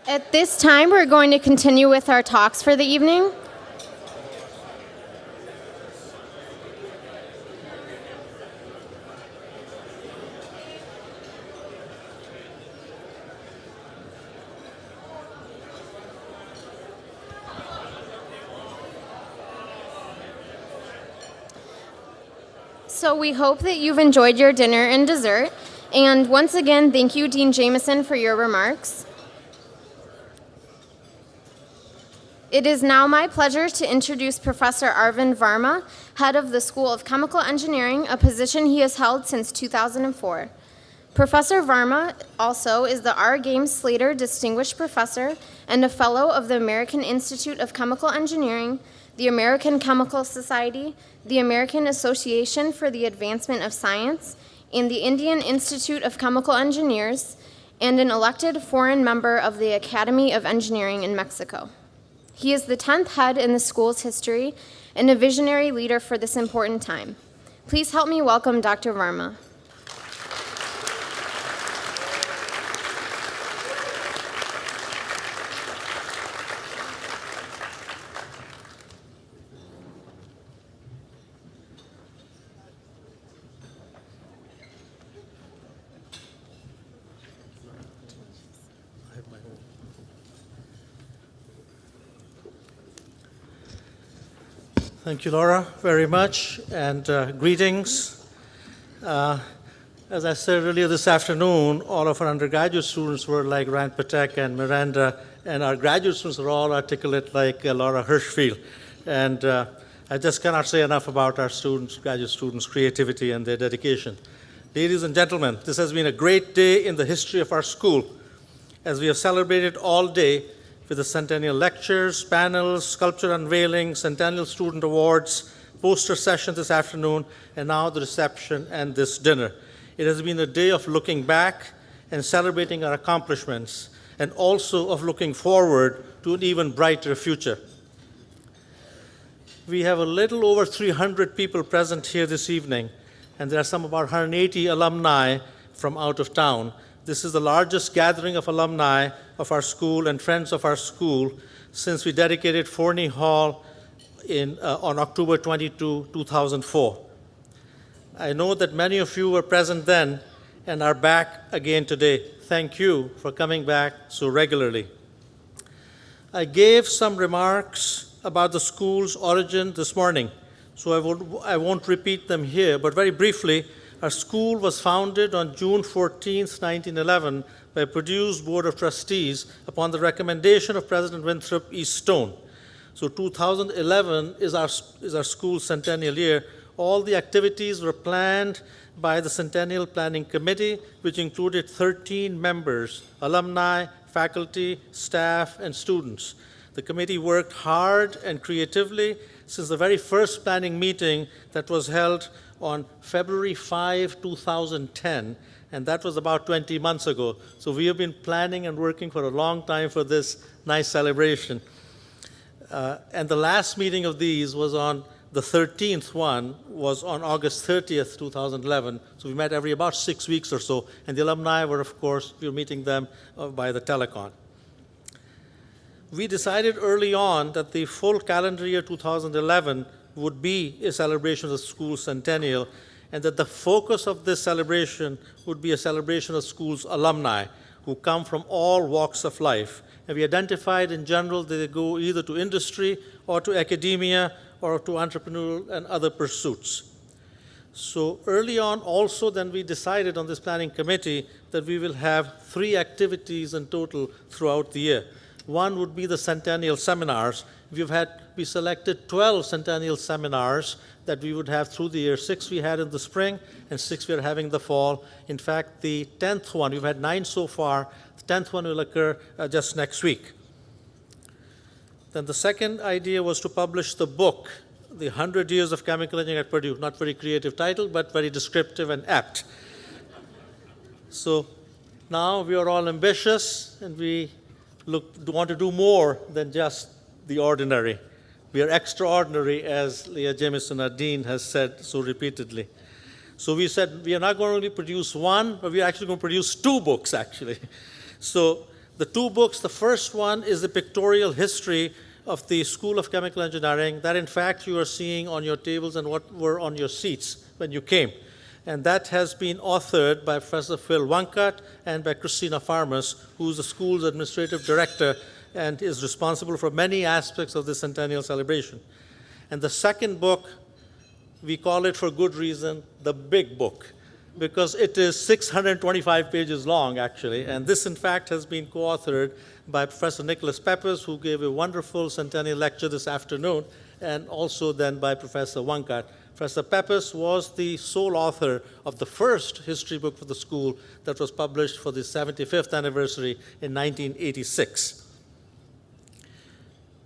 At this time, we're going to continue with our talks for the evening. So we hope that you've enjoyed your dinner and dessert. And once again, thank you, Dean Jameson, for your remarks. It is now my pleasure to introduce Professor Arvind Varma, head of the School of Chemical Engineering, a position he has held since 2004. Professor Varma also is the R. Games Slater Distinguished Professor and a Fellow of the American Institute of Chemical Engineering, the American Chemical Society, the American Association for the Advancement of Science, and the Indian Institute of Chemical Engineers, and an elected foreign member of the Academy of Engineering in Mexico. He is the 10th head in the school's history and a visionary leader for this important time. Please help me welcome Dr. Varma. Thank you, Laura, very much, and greetings. As I said earlier this afternoon, all of our undergraduate students were like Rand Patek and Miranda, and our graduate students are all articulate like Laura Hirschfield. And I just cannot say enough about our students, graduate students' creativity and their dedication. Ladies and gentlemen, this has been a great day in the history of our school, as we have celebrated all day with the centennial lectures, panels, sculpture unveiling, centennial student awards, poster session this afternoon, and now the reception and this dinner. It has been a day of looking back and celebrating our accomplishments, and also of looking forward to an even brighter future. We have a little over 300 people present here this evening, and there are some about 180 alumni from out of town. This is the largest gathering of alumni of our school and friends of our school since we dedicated Forney Hall on October 22, 2004. I know that many of you were present then and are back again today. Thank you for coming back so regularly. I gave some remarks about the school's origin this morning, so I won't repeat them here, but very briefly, our school was founded on June 14, 1911, by Purdue's Board of Trustees upon the recommendation of President Winthrop E. Stone. So 2011 is our school's centennial year. All the activities were planned by the Centennial Planning Committee, which included 13 members, alumni, faculty, staff, and students. The committee worked hard and creatively since the very first planning meeting that was held on February 5, 2010, and that was about 20 months ago. So we have been planning and working for a long time for this nice celebration. And the last meeting of these was on the 13th one, was on August 30th, 2011. So we met every about 6 weeks or so, and the alumni were, of course, we were meeting them by the telecon. We decided early on that the full calendar year 2011 would be a celebration of the school's centennial, and that the focus of this celebration would be a celebration of school's alumni who come from all walks of life. And we identified in general that they go either to industry or to academia or to entrepreneurial and other pursuits. So early on also then we decided on this planning committee that we will have 3 activities in total throughout the year. One would be the centennial seminars. We selected 12 centennial seminars that we would have through the year. 6 we had in the spring, and 6 we are having the fall. In fact, the 10th one, we've had 9 so far. The 10th one will occur just next week. Then the second idea was to publish the book, The 100 Years of Chemical Engineering at Purdue. Not very creative title, but very descriptive and apt. So now we are all ambitious, and we want to do more than just the ordinary. We are extraordinary, as Leah Jameson, our dean, has said so repeatedly. So we said we are not going to only produce one, but we are actually going to produce 2 books, actually. So The two books, the first one is the pictorial history of the School of Chemical Engineering that in fact you are seeing on your tables and what were on your seats when you came. And that has been authored by Professor Phil Wunkat and by Christina Farmas, who's the school's administrative director and is responsible for many aspects of the centennial celebration. And the second book, we call it for good reason, the big book, because it is 625 pages long, actually. And this, in fact, has been co-authored by Professor Nicholas Peppers, who gave a wonderful centennial lecture this afternoon, and also then by Professor Wunkat. Professor Peppers was the sole author of the first history book for the school that was published for the 75th anniversary in 1986.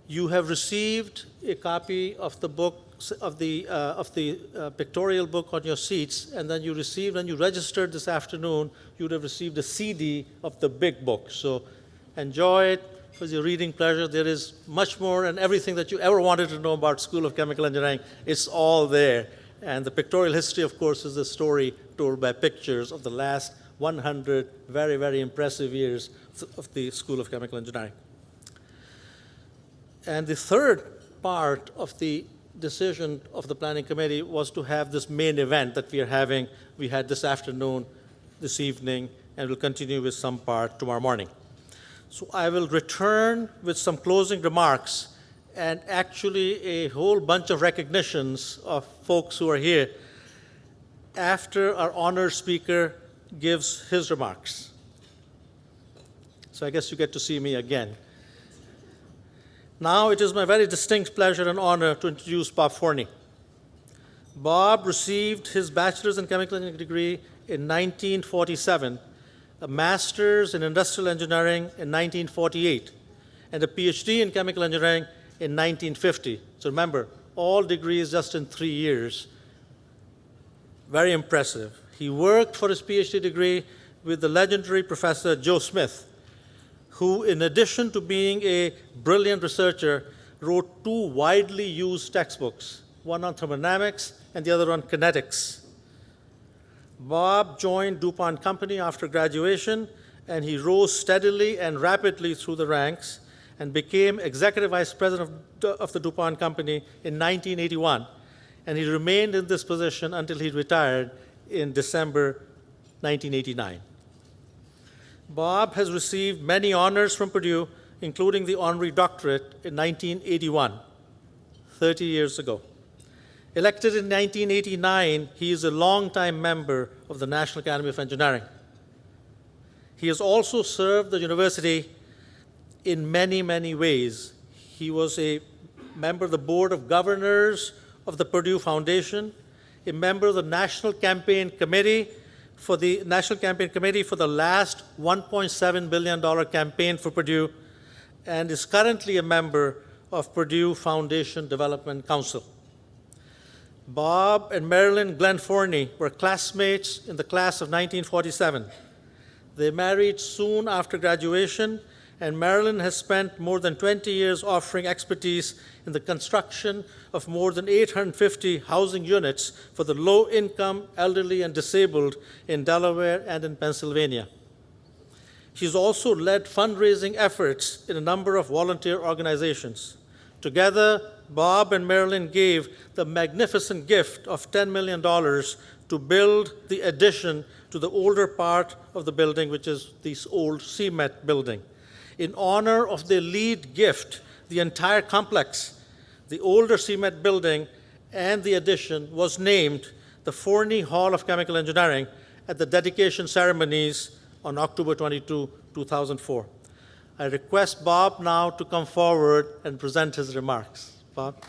You have received a copy of the book, of the pictorial book on your seats, and then you received, when you registered this afternoon, you would have received a CD of the big book. So enjoy it for your reading pleasure. There is much more, and everything that you ever wanted to know about School of Chemical Engineering, it's all there. And the pictorial history, of course, is the story told by pictures of the last 100 very, very impressive years of the School of Chemical Engineering. And the third part of the decision of the planning committee was to have this main event that we are having. We had this afternoon, this evening, and we'll continue with some part tomorrow morning. So I will return with some closing remarks and actually a whole bunch of recognitions of folks who are here after our honored speaker gives his remarks. So I guess you get to see me again. Now it is my very distinct pleasure and honor to introduce Bob Forney. Bob received his bachelor's in chemical engineering degree in 1947, a master's in industrial engineering in 1948, and a PhD in chemical engineering in 1950. So remember, all degrees just in 3 years. Very impressive. He worked for his PhD degree with the legendary Professor Joe Smith, who, in addition to being a brilliant researcher, wrote two widely used textbooks, one on thermodynamics and the other on kinetics. Bob joined DuPont Company after graduation, and he rose steadily and rapidly through the ranks and became executive vice president of the DuPont Company in 1981. And he remained in this position until he retired in December 1989. Bob has received many honors from Purdue, including the honorary doctorate in 1981, 30 years ago. Elected in 1989, he is a longtime member of the National Academy of Engineering. He has also served the university in many, many ways. He was a member of the Board of Governors of the Purdue Foundation, a member of the National Campaign Committee for the last $1.7 billion campaign for Purdue, and is currently a member of Purdue Foundation Development Council. Bob and Marilyn Glenn Forney were classmates in the class of 1947. They married soon after graduation, and Marilyn has spent more than 20 years offering expertise in the construction of more than 850 housing units for the low-income, elderly, and disabled in Delaware and in Pennsylvania. She's also led fundraising efforts in a number of volunteer organizations. Together, Bob and Marilyn gave the magnificent gift of $10 million to build the addition to the older part of the building, which is this old CMET building. In honor of their lead gift, the entire complex, the older CMET building and the addition, was named the Forney Hall of Chemical Engineering at the dedication ceremonies on October 22, 2004. I request Bob now to come forward and present his remarks. Bob.